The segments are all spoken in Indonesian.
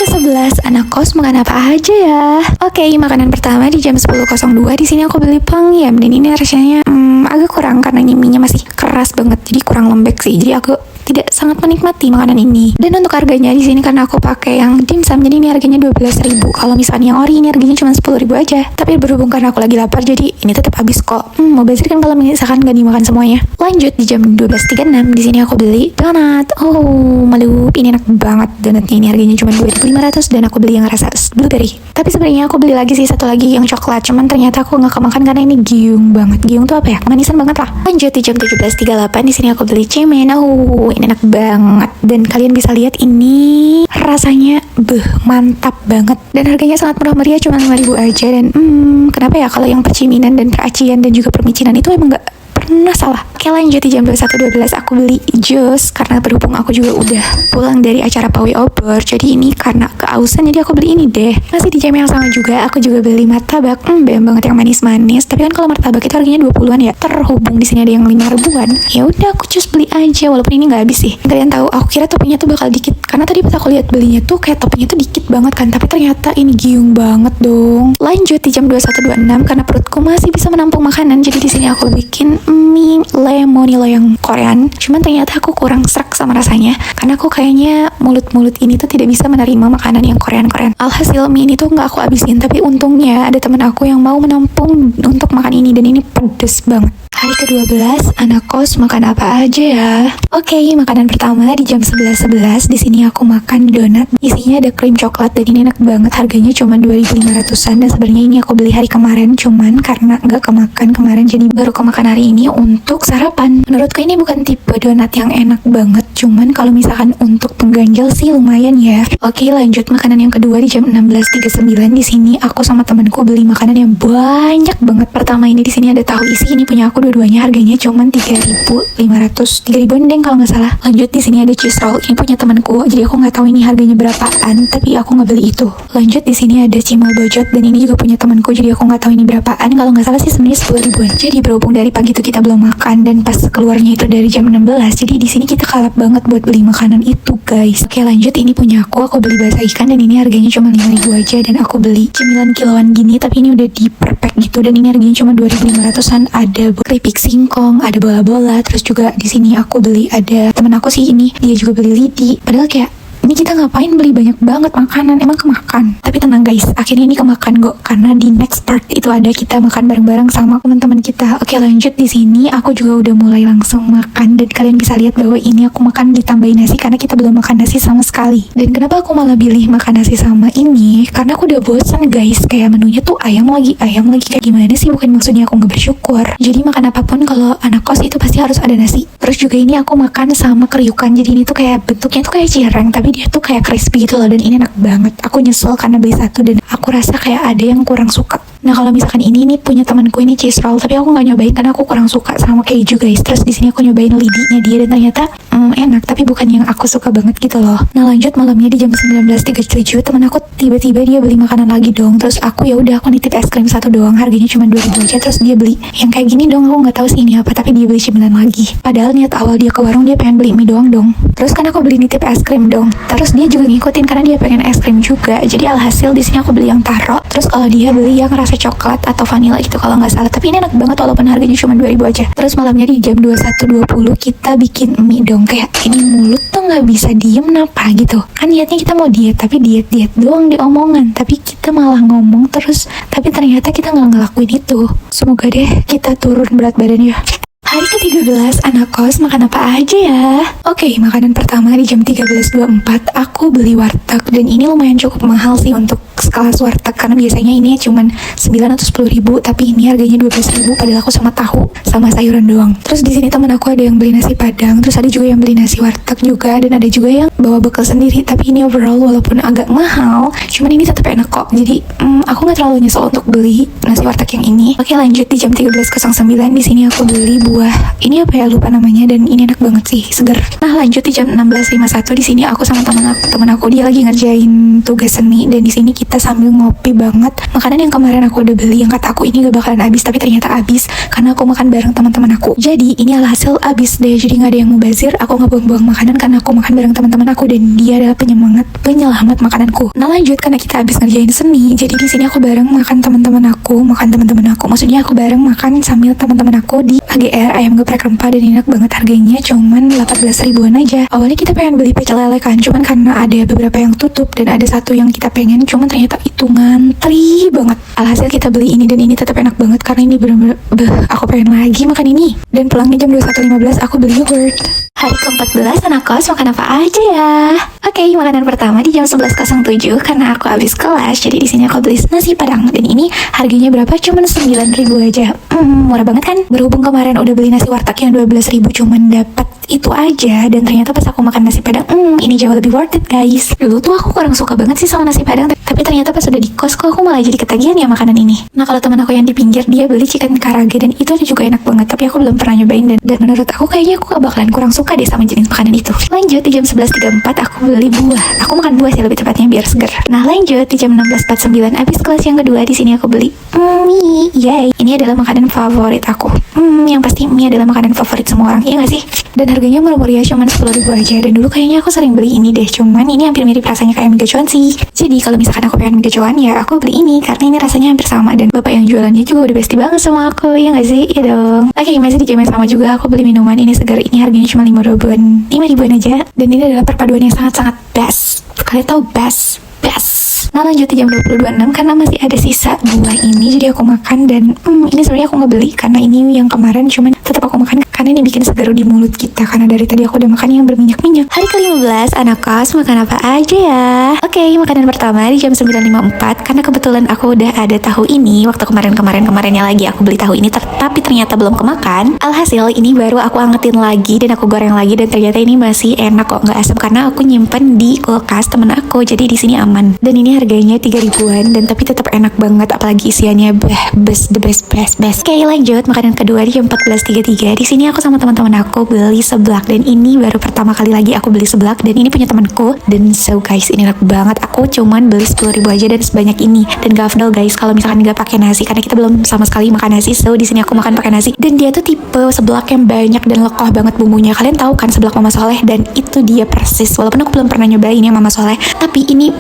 ke-11, anak kos makan apa aja ya? Oke, makanan pertama di jam 10.02 di sini aku beli pangyam dan ini rasanya agak kurang karena ini mie-nya masih keras banget, jadi kurang lembek sih. Jadi aku tidak sangat menikmati makanan ini. Dan untuk harganya di sini karena aku pakai yang dimsum, jadi ini harganya 12.000. Kalau misalnya yang ori ini harganya cuma 10.000 aja. Tapi berhubung karena aku lagi lapar, jadi ini tetap habis kok. Mau bazir kan kalau misalkan gak dimakan semuanya. Lanjut di jam 12.36 di sini aku beli donat. Oh, malu, ini enak banget donatnya. Ini harganya cuma 2.500 dan aku beli yang rasa blueberry. Tapi sebenarnya aku beli lagi sih satu lagi yang coklat. Cuman ternyata aku nggak kemakan karena ini giung banget. Giung tuh apa ya? Manisan banget lah. Lanjut di jam 17.38 di sini aku beli cemen. Oh, ini enak banget dan kalian bisa lihat ini rasanya mantap banget dan harganya sangat murah meriah cuma 5.000 aja. Dan kenapa ya kalau yang perciminan dan peracian dan juga permicinan itu emang gak pernah salah. Oke, lanjut di jam 21.12 aku beli jus karena berhubung aku juga udah pulang dari acara pawai obor, jadi ini karena keausan jadi aku beli ini deh. Masih di jam yang sama juga aku juga beli martabak. Bayang banget yang manis-manis, tapi kan kalau martabak itu harganya 20-an ya, terhubung di sini ada yang 5 ribuan, ya udah aku just beli aja walaupun ini nggak habis sih. Kalian tahu aku kira toppingnya tuh bakal dikit karena tadi pas aku lihat belinya tuh kayak toppingnya tuh dikit banget kan, tapi ternyata ini giung banget dong. Lanjut di jam 21.26 karena perutku masih bisa menampung makanan, jadi di sini aku bikin mie lemonilo yang Korean. Cuman ternyata aku kurang serak sama rasanya karena aku kayaknya mulut-mulut ini tuh tidak bisa menerima makanan yang Korean-Korean. Alhasil mie ini tuh nggak aku habisin, tapi untungnya ada temen aku yang mau menampung untuk makan ini dan ini pedes banget. Hari ke-12, anak kos makan apa aja ya? Oke, makanan pertama di jam 11.11 di sini aku makan donat. Isinya ada krim coklat dan ini enak banget. Harganya cuma 2.500-an dan sebenarnya ini aku beli hari kemarin, cuman karena nggak kemakan kemarin jadi baru kemakan hari ini untuk sarapan. Menurutku ini bukan tipe donat yang enak banget, cuman kalau misalkan untuk pengganjal sih lumayan ya. Oke, lanjut makanan yang kedua di jam 16.39 di sini aku sama temanku beli makanan yang banyak banget. Pertama ini di sini ada tahu isi, ini punya aku dua-duanya harganya cuma 3.500, 3.000 deng kalau nggak salah. Lanjut di sini ada cheese roll, ini punya temanku, jadi aku nggak tahu ini harganya berapaan, tapi aku nggak beli itu. Lanjut di sini ada cimol bojot dan ini juga punya temanku, jadi aku nggak tahu ini berapaan. Kalau nggak salah sih sebenarnya 10 ribuan. Jadi berhubung dari pagi itu kita belum makan dan pas keluarnya itu dari jam 16, jadi di sini kita kalap banget buat beli makanan itu guys. Oke, lanjut ini punya aku beli bahasa ikan dan ini harganya cuma 5.000 aja dan aku beli cemilan kiloan gini tapi ini udah di per pack gitu dan ini harganya cuma 2.500-an. Ada keripik singkong, ada bola-bola, terus juga di sini aku beli ada temen aku sih ini dia juga beli lidi. Padahal kayak ini kita ngapain beli banyak banget makanan, emang kemakan? Tapi tenang guys, akhirnya ini kemakan kok karena di next part itu ada kita makan bareng-bareng sama teman-teman kita. Oke, lanjut di sini aku juga udah mulai langsung makan dan kalian bisa lihat bahwa ini aku makan ditambahin nasi karena kita belum makan nasi sama sekali. Dan kenapa aku malah pilih makan nasi sama ini? Karena aku udah bosan guys, kayak menunya tuh ayam lagi kayak gimana sih? Bukan maksudnya aku nggak bersyukur. Jadi makan apapun kalau anak kos itu pasti harus ada nasi. Terus juga ini aku makan sama kriukan, jadi ini tuh kayak bentuknya tuh kayak cireng tapi dia tuh kayak crispy gitu loh dan ini enak banget. Aku nyesel karena beli satu dan aku rasa kayak ada yang kurang suka. Nah, kalau misalkan ini punya temanku ini cheese roll, tapi aku nggak nyobain karena aku kurang suka sama keju guys. Terus di sini aku nyobain lidinya dia dan ternyata enak, tapi bukan yang aku suka banget gitu loh. Nah, lanjut malamnya di jam 19.37 teman aku tiba-tiba dia beli makanan lagi dong. Terus aku ya udah aku nitip es krim satu doang, harganya cuma 2.000 aja. Terus dia beli yang kayak gini dong, aku nggak tahu sih ini apa, tapi dia beli cemilan lagi. Padahal niat awal dia ke warung dia pengen beli mie doang dong. Terus kan aku beli nitip es krim dong. Terus dia juga ngikutin karena dia pengen es krim juga. Jadi alhasil di sini aku beli yang taro. Terus kalau dia beli yang rasa coklat atau vanilla gitu kalau nggak salah. Tapi ini enak banget walaupun harganya cuma 2.000 aja. Terus malamnya di jam 21.20 kita bikin mie dong. Kayak ini mulut tuh nggak bisa diem napa gitu. Kan niatnya kita mau diet, tapi diet doang di omongan. Tapi kita malah ngomong terus. Tapi ternyata kita nggak ngelakuin itu. Semoga deh kita turun berat badan ya. Hari ke-13, anak kos makan apa aja ya? Oke, makanan pertama di jam 13.24 aku beli warteg dan ini lumayan cukup mahal sih untuk sekelas warteg karena biasanya ini cuman 9 atau 10 ribu tapi ini harganya 12 ribu padahal aku sama tahu sama sayuran doang. Terus di sini teman aku ada yang beli nasi padang, terus ada juga yang beli nasi warteg juga dan ada juga yang bawa bekal sendiri. Tapi ini overall walaupun agak mahal, cuman ini tetap enak kok. Jadi aku nggak terlalu nyesel untuk beli nasi warteg yang ini. Oke, lanjut di jam 13.09 di sini aku beli ini apa ya lupa namanya dan ini enak banget sih, seger. Nah, lanjut di jam 16.51 di sini aku sama temen aku dia lagi ngerjain tugas seni dan di sini kita kita sambil ngopi banget. Makanan yang kemarin aku udah beli yang kata aku ini gak bakalan habis, tapi ternyata habis karena aku makan bareng teman-teman aku. Jadi ini alhasil habis deh, jadi gak ada yang mubazir. Aku gak buang-buang makanan karena aku makan bareng teman-teman aku dan dia adalah penyemangat, penyelamat makananku. Nah lanjut, karena kita habis ngerjain seni, jadi di sini aku bareng makan teman-teman aku. Maksudnya aku bareng makan sambil teman-teman aku di AGR ayam geprek rempah, dan enak banget harganya, cuman 18 ribuan aja. Awalnya kita pengen beli pecel lele kan, cuman karena ada beberapa yang tutup dan ada satu yang kita pengen, cuman ternyata itu ngantri banget. Alhasil kita beli ini dan ini tetap enak banget karena ini bener-bener aku pengen lagi makan ini. Dan pulangnya jam 21.15 aku beli yogurt. Hari ke-14 anak kos makan apa aja ya? Oke, makanan pertama di jam 11.07 karena aku habis kelas, jadi di sini aku beli nasi padang dan ini harganya berapa? Cuman 9.000 aja. Murah banget kan? Berhubung kemarin udah beli nasi warteg yang 12.000 cuman dapat itu aja, dan ternyata pas aku makan nasi padang, ini jauh lebih worth it guys. Dulu tuh aku kurang suka banget sih sama nasi padang, tapi ternyata pas udah di kos kok aku malah jadi ketagihan ya makanan ini. Nah kalau teman aku yang di pinggir dia beli chicken karage dan itu juga enak banget, tapi aku belum pernah nyobain dan menurut aku kayaknya aku gak bakalan kurang suka deh sama jenis makanan itu. Lanjut di jam 11.34 aku beli buah. Aku makan buah sih lebih tepatnya biar seger. Nah lanjut di jam 16.49 abis kelas yang kedua, di sini aku beli mie. Yay, ini adalah makanan favorit aku. Yang pasti mie adalah makanan favorit semua orang, iya gak sih? Dan harganya murah-murah cuma 10.000 aja. Dan dulu kayaknya aku sering beli ini deh, cuman ini hampir mirip rasanya kayak mie gacoan sih. Jadi kalau misalkan aku pengen mie gacoan ya aku beli ini karena ini rasanya hampir sama, dan bapak yang jualannya juga udah bestie banget sama aku, ya gak sih? Iya dong. Oke, masih di jam yang sama juga aku beli minuman ini segar. Ini harganya cuma 5 ribuan aja, dan ini adalah perpaduan yang sangat-sangat best. Kalian tahu best. Nah lanjut di jam 20.26 karena masih ada sisa buah ini, jadi aku makan. Dan ini sebenarnya aku nggak beli karena ini yang kemarin, cuman tetap aku makan karena ini bikin segar di mulut kita, karena dari tadi aku udah makan yang berminyak-minyak. Hari ke-15 anak kos makan apa aja ya? Oke, makanan pertama di jam 9.54 karena kebetulan aku udah ada tahu ini waktu kemarinnya lagi aku beli tahu ini, tapi ternyata belum kemakan. Alhasil ini baru aku angetin lagi dan aku goreng lagi, dan ternyata ini masih enak kok, nggak asam karena aku nyimpen di kulkas temen aku, jadi di sini aman. Dan ini harganya 3 ribuan dan tapi tetap enak banget, apalagi isiannya the best. Oke lanjut, makanan kedua di jam 14.33. Di sini aku sama teman-teman aku beli seblak, dan ini baru pertama kali lagi aku beli seblak, dan ini punya temanku. Dan so guys, ini enak banget. Aku cuman beli 10.000 aja dan sebanyak ini, dan gak afdol guys kalau misalkan gak pakai nasi karena kita belum sama sekali makan nasi. So di sini aku makan pakai nasi, dan dia tuh tipe seblak yang banyak dan lekoh banget bumbunya. Kalian tahu kan seblak Mama Soleh, dan itu dia persis. Walaupun aku belum pernah nyobain yang Mama Soleh, tapi ini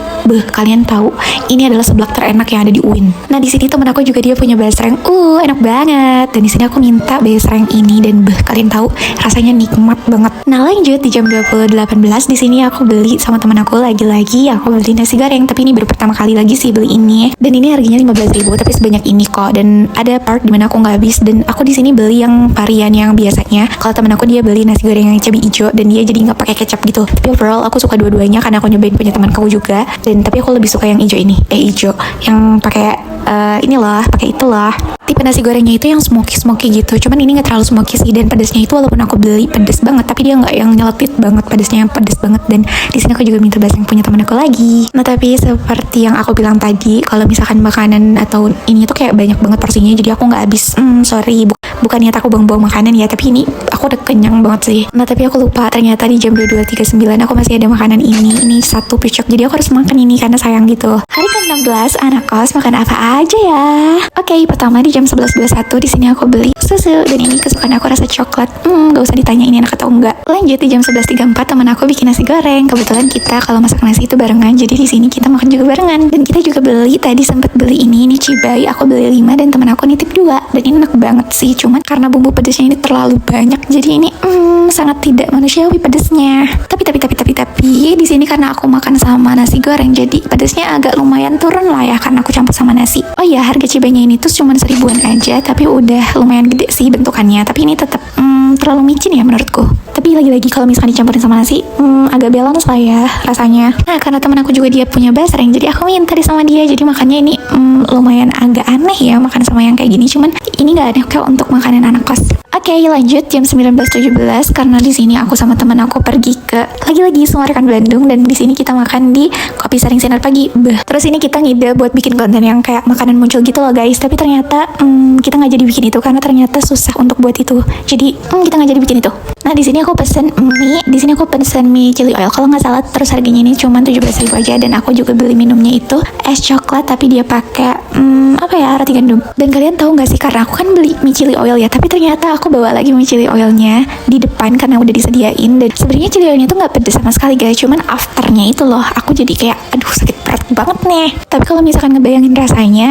kalian tahu ini adalah seblak terenak yang ada di UIN. Nah di sini temen aku juga dia punya basreng, enak banget. Dan di sini aku minta basreng ini, dan kalian tahu rasanya nikmat banget. Nah lanjut di jam 20.18 di sini aku beli sama temen aku lagi-lagi aku beli nasi goreng, tapi ini baru pertama kali lagi sih beli ini. Dan ini harganya 15.000 tapi sebanyak ini kok, dan ada part dimana aku nggak habis. Dan aku di sini beli yang varian yang biasanya. Kalau temen aku dia beli nasi goreng yang cabai hijau dan dia jadi nggak pakai kecap gitu. Tapi overall aku suka dua-duanya karena aku nyobain punya teman aku juga. Dan tapi aku lebih suka yang hijau ini, hijau yang pakai pakai itulah. Tipe nasi gorengnya itu yang smoky gitu. Cuman ini nggak terlalu smoky sih, dan pedasnya itu walaupun aku beli pedas banget, tapi dia nggak yang nyeletit banget, pedasnya yang pedas banget. Dan di sini aku juga minta basreng punya teman aku lagi. Nah tapi seperti yang aku bilang tadi, kalau misalkan makanan atau ini tuh kayak banyak banget porsinya, jadi aku nggak habis. Sorry, bukan niat aku buang-buang makanan ya, tapi ini aku udah kenyang banget sih. Nah tapi aku lupa ternyata di jam 22.39 aku masih ada makanan ini satu picok, jadi aku harus makan ini karena sayang gitu. Hari ke-16 anak kos makan apa aja ya? Oke, pertama di jam 11.21 di sini aku beli susu, dan ini kesukaan aku rasa coklat. Gak usah ditanya ini enak atau enggak. Lanjut di jam 11.34 teman aku bikin nasi goreng. Kebetulan kita kalau masak nasi itu barengan, jadi di sini kita makan juga barengan. Dan kita juga beli tadi sempat beli ini cibai, aku beli 5 dan teman aku nitip 2. Dan ini enak banget sih, cuman karena bumbu pedasnya ini terlalu banyak, jadi ini sangat tidak manusiawi pedasnya. Tapi di sini karena aku makan sama nasi goreng, jadi pedasnya agak lumayan turun lah ya karena aku campur sama nasi. Oh iya, harga cibainya ini tuh cuma 1.000-an aja, tapi udah lumayan gede sih bentukannya. Tapi ini tetap terlalu micin ya menurutku. Tapi lagi-lagi kalau misalkan dicampurin sama nasi, agak balance lah ya rasanya. Nah karena teman aku juga dia punya basreng, jadi aku minta sama dia. Jadi makannya ini lumayan agak aneh ya makan sama yang kayak gini. Cuman ini nggak aneh kok untuk makanan anak kos. Oke, lanjut jam 19.17 karena di sini aku sama teman aku pergi ke lagi-lagi semua rekan Bandung, dan di sini kita makan di Kopi Saring Sinar Pagi. Terus ini kita ngide buat bikin konten yang kayak makanan muncul gitu loh guys. Tapi ternyata kita nggak jadi bikin itu karena ternyata susah untuk buat itu. Jadi kita nggak jadi bikin itu. Nah di sini Ini aku pesen mie. Di sini aku pesen mie chili oil kalau nggak salah. Terus harganya ini cuma 17.000 aja. Dan aku juga beli minumnya itu es coklat tapi dia pakai apa ya, roti gandum. Dan kalian tahu nggak sih, karena aku kan beli mie chili oil ya, tapi ternyata aku bawa lagi mie chili oilnya di depan karena udah disediain. Dan sebenarnya chili oilnya tuh nggak pedes sama sekali guys, cuman afternya itu loh aku jadi kayak aduh sakit perut banget nih. Tapi kalau misalkan ngebayangin rasanya,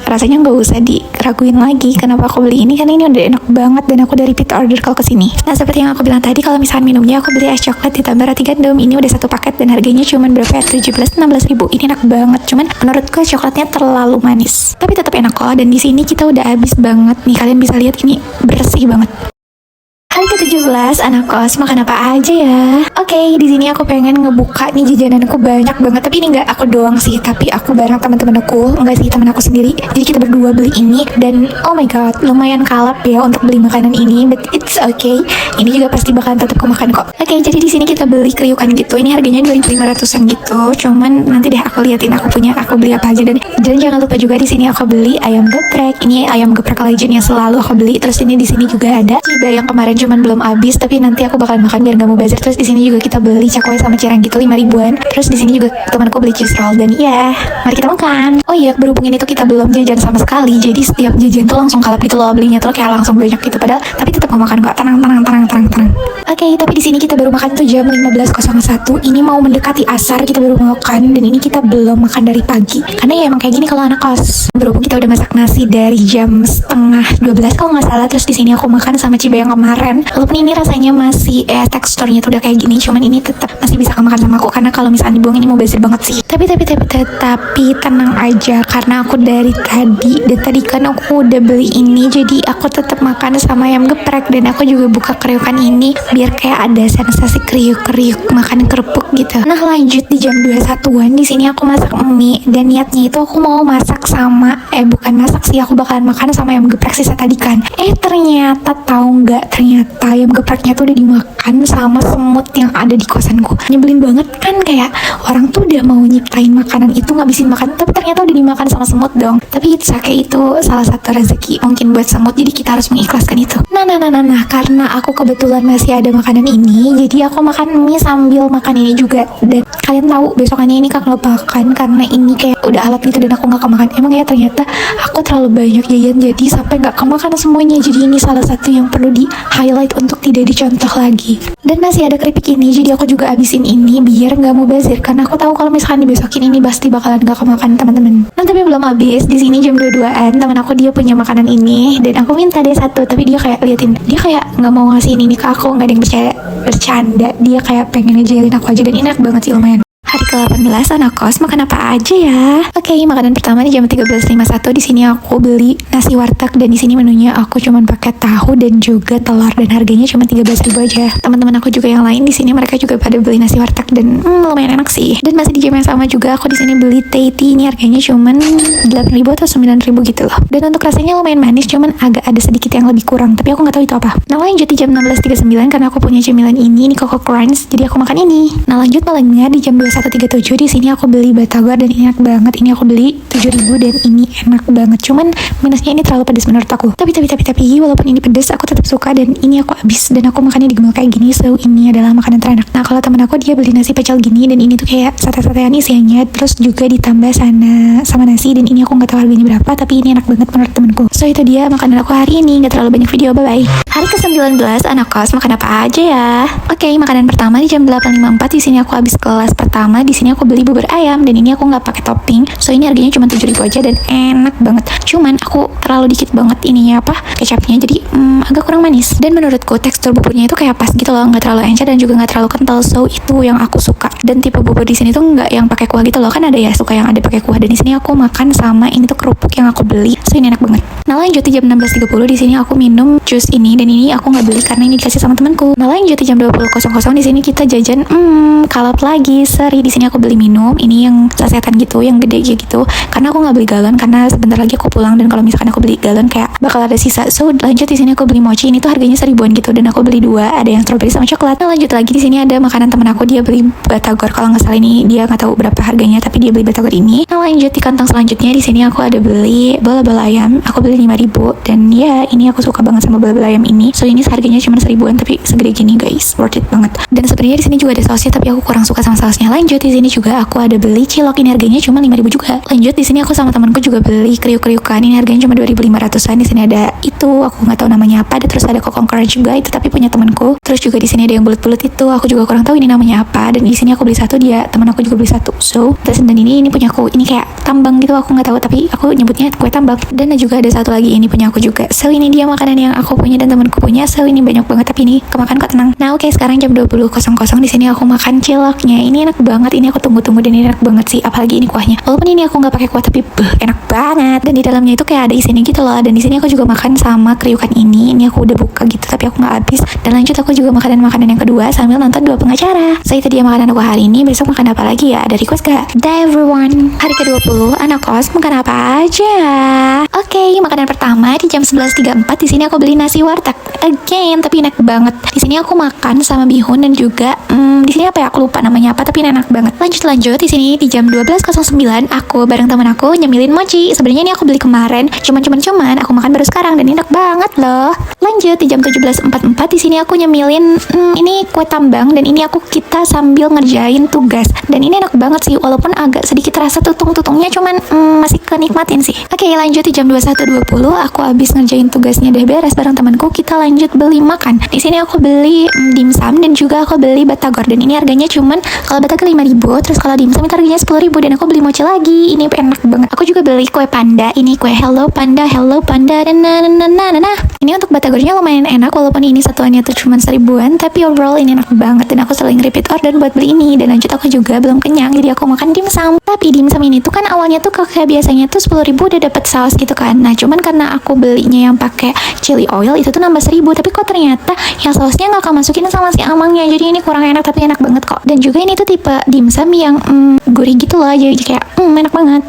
rasanya nggak usah diraguin lagi kenapa aku beli ini, karena ini udah enak banget dan aku dari repeat order kalau kesini. Nah seperti yang aku bilang tadi, kalau misalkan minumnya aku beli es coklat ditambah roti gandum. Ini udah satu paket dan harganya cuman berapa ya, 17-16 ribu. Ini enak banget, cuman menurutku coklatnya terlalu manis, tapi tetap enak kok. Dan di sini kita udah habis banget nih, kalian bisa lihat ini bersih banget. Hari ke-17 anak kos makan apa aja ya? Oke, di sini aku pengen ngebuka nih jajananku banyak banget. Tapi ini nggak aku doang sih, tapi aku bareng teman-teman aku. Enggak sih, teman aku sendiri. Jadi kita berdua beli ini dan oh my god, lumayan kalap ya untuk beli makanan ini. But it's okay. Ini juga pasti bakalan tetap aku makan kok. Oke, jadi di sini kita beli kriukan gitu. Ini harganya 2.500-an gitu. Cuman nanti deh aku liatin aku beli apa aja. Dan jangan lupa juga di sini aku beli ayam geprek. Ini ayam geprek legend yang selalu aku beli. Terus ini di sini juga ada ciba yang kemarin cuman belum habis, tapi nanti aku bakal makan biar gak mau bazir. Terus di sini juga kita beli cakwe sama cireng gitu 5 ribuan. Terus di sini juga temanku beli cheese roll dan ya, mari kita makan. Oh iya, berhubung ini tuh kita belum jajan sama sekali, jadi setiap jajan tuh langsung kalap gitu loh, belinya tuh kayak langsung banyak gitu. Padahal tapi tetap mau makan kok, tenang. Oke, tapi di sini kita baru makan tuh jam 15.01. Ini mau mendekati asar kita baru makan, dan ini kita belum makan dari pagi karena ya emang kayak gini kalau anak kos. Berhubung kita udah masak nasi dari jam setengah 12 kalau nggak salah. Terus di sini aku makan sama ciba yang kemarin. Walaupun ini rasanya masih teksturnya tuh udah kayak gini, cuman ini tetap masih bisa kemakan sama aku karena kalau misalnya dibuang ini mau bazir banget sih. Tapi tenang aja karena aku dari tadi kan aku udah beli ini, jadi aku tetap makan sama ayam geprek. Dan aku juga buka kriukan ini biar kayak ada sensasi kriuk makan kerupuk gitu. Nah lanjut di jam 21-an di sini aku masak mie, dan niatnya itu aku mau masak sama bukan masak sih, aku bakalan makan sama ayam geprek sisa tadi kan. Ternyata tahu nggak, ternyata ayam gepreknya tuh udah dimakan sama semut yang ada di kosanku. Nyebelin banget kan, kayak orang tuh udah mau nyiptain makanan itu ngabisin makan, tapi ternyata udah dimakan sama semut dong. Tapi kayak itu salah satu rezeki mungkin buat semut, jadi kita harus mengikhlaskan itu. Nah karena aku kebetulan masih ada makanan ini, jadi aku makan mie sambil makan ini juga. Dan kalian tahu besokannya ini kakak makan karena ini kayak udah alat gitu dan aku nggak kemakan. Emang ya ternyata aku terlalu banyak jajan jadi sampai nggak kemakan semuanya. Jadi ini salah satu yang perlu di highlight untuk tidak dicontoh lagi. Dan masih ada keripik ini, jadi aku juga abisin ini biar nggak mau bazir karena aku tahu kalau misalkan dibesokin ini pasti bakalan nggak kemakan teman-teman. Nah tapi belum habis. Di sini jam 22-an teman aku dia punya makanan ini dan aku minta dia satu, tapi dia kayak liatin, dia kayak nggak mau ngasihin ini ke aku, nggak ada yang bercanda, dia kayak pengen ngejailin aku aja. Dan ini enak banget sih, lumayan. Hari ke-18 anak kos makan apa aja ya? Oke, makanan pertama di jam 13.51 di sini aku beli nasi warteg, dan di sini menunya aku cuman pakai tahu dan juga telur dan harganya cuma 13.000 aja. Teman-teman aku juga yang lain di sini mereka juga pada beli nasi warteg dan lumayan enak sih. Dan masih di jam yang sama juga aku di sini beli teh tea, ini harganya cuman 8.000 atau 9.000 gitu loh. Dan untuk rasanya lumayan manis, cuman agak ada sedikit yang lebih kurang, tapi aku nggak tahu itu apa. Nah lanjut di jam 16.39 karena aku punya cemilan ini Coco Crunch, jadi aku makan ini. Nah lanjut malamnya di jam 21.37 di sini aku beli batagor dan ini enak banget. Ini aku beli 7.000 dan ini enak banget. Cuman minusnya ini terlalu pedas menurut aku. Tapi walaupun ini pedas aku tetap suka, dan ini aku habis dan aku makannya digemel kayak gini. So ini adalah makanan terenak. Nah kalau teman aku dia beli nasi pecel gini, dan ini tuh kayak sate-satean isiannya, terus juga ditambah sama nasi, dan ini aku nggak tahu harganya berapa, tapi ini enak banget menurut temanku. So itu dia makanan aku hari ini. Nggak terlalu banyak video, bye bye. Hari ke-19 anak kos makan apa aja ya? Oke, makanan pertama di jam 8.54 di sini aku habis kelas pertama. Di sini aku beli bubur ayam dan ini aku nggak pakai topping. So ini harganya cuma 7.000 aja dan enak banget. Cuman aku terlalu dikit banget ininya kecapnya, jadi agak kurang manis. Dan menurutku tekstur buburnya itu kayak pas gitu loh, nggak terlalu encer dan juga nggak terlalu kental. So itu yang aku suka. Dan tipe bubur di sini tuh nggak yang pakai kuah gitu loh, kan ada ya suka yang ada pakai kuah. Dan di sini aku makan sama ini tuh kerupuk yang aku beli. So ini enak banget. Nah lanjut di jam 16.30 di sini aku minum jus ini, dan ini aku nggak beli karena ini dikasih sama temanku. Nah lanjut di jam 20.00 di sini kita jajan kalap lagi. So Strawberry. Di sini aku beli minum, ini yang sasetan gitu, yang gede gitu. Karena aku nggak beli galon karena sebentar lagi aku pulang, dan kalau misalkan aku beli galon kayak bakal ada sisa. So lanjut di sini aku beli mochi, ini tuh harganya 1000-an gitu, dan aku beli 2, ada yang strawberry sama coklat. Nah lanjut lagi di sini ada makanan temen aku, dia beli batagor, kalau nggak salah ini dia nggak tahu berapa harganya, tapi dia beli batagor ini. Nah lanjut di kantong selanjutnya di sini aku ada beli bola-bola ayam, aku beli 5.000, dan ya ini aku suka banget sama bola-bola ayam ini. So ini harganya cuma 1000-an tapi segede gini guys, worth it banget. Dan sebenarnya di sini juga ada sausnya, tapi aku kurang suka sama sausnya. Lanjut di sini juga aku ada beli cilok, ini harganya cuma 5.000 juga. Lanjut di sini aku sama temanku juga beli kriuk-kriukan, ini harganya cuma 2.500-an. Di sini ada itu, aku nggak tahu namanya apa. Ada terus ada kokong crunch juga, itu tapi punya temanku. Terus juga di sini ada yang bulat-bulat itu, aku juga kurang tahu ini namanya apa. Dan di sini aku beli satu, dia teman aku juga beli satu. So dan ini punya aku, ini kayak tambang gitu, aku nggak tahu tapi aku nyebutnya kue tambang. Dan juga ada satu lagi, ini punya aku juga. So ini dia makanan yang aku punya dan temanku punya. So ini banyak banget tapi ini kemakan kok, tenang. Nah oke, sekarang jam 20.00 di sini aku makan ciloknya. Ini enak banget, ini aku tunggu-tunggu dan ini enak banget sih, apalagi ini kuahnya. Walaupun ini aku nggak pakai kuah tapi enak banget. Dan di dalamnya itu kayak ada isinya gitu loh. Dan di sini aku juga makan sama kriukan ini aku udah buka gitu tapi aku nggak habis. Dan lanjut aku juga makanan yang kedua sambil nonton dua pengacara. So itu dia makanan aku hari ini. Besok makan apa lagi ya? Ada request gak? Bye everyone. Hari ke-20 anak kos makan apa aja? Oke, makanan pertama di jam 11.34 di sini aku beli nasi warteg again, tapi enak banget. Di sini aku makan sama bihun dan juga di sini apa ya, aku lupa namanya apa tapi enak banget. Lanjut di sini di jam 12.09 aku bareng teman aku nyemilin mochi. Sebenarnya ini aku beli kemarin, cuman aku makan baru sekarang dan enak banget loh. Lanjut di jam 17.44 di sini aku nyemilin ini kue tambang, dan ini kita sambil ngerjain tugas. Dan ini enak banget sih, walaupun agak sedikit rasa tutungnya, cuman masih kenikmatin sih. Oke, lanjut di jam 21.20 aku habis ngerjain tugasnya udah beres bareng temanku, kita lanjut beli makan. Di sini aku beli dimsum dan juga aku beli batagor, dan ini harganya cuman kalau batagor 5.000, terus kalau dimsum itu harganya 10.000. Dan aku beli mochi lagi, ini enak banget. Aku juga beli kue panda, ini kue hello panda dan ini untuk batagornya lumayan enak, walaupun ini satuannya tuh cuma 1000-an, tapi overall ini enak banget dan aku sering repeat order buat beli ini. Dan lanjut aku juga belum kenyang, jadi aku makan dimsum. Tapi dimsum ini tuh kan awalnya tuh kayak biasanya tuh 10.000 udah dapet saus gitu kan. Nah cuman karena aku belinya yang pakai chili oil itu tuh nambah 1.000, tapi kok ternyata yang sausnya nggak akan masukin sama si amangnya, jadi ini kurang enak tapi enak banget kok. Dan juga ini tuh tipe dimsum yang gurih gitu loh, jadi kayak enak banget.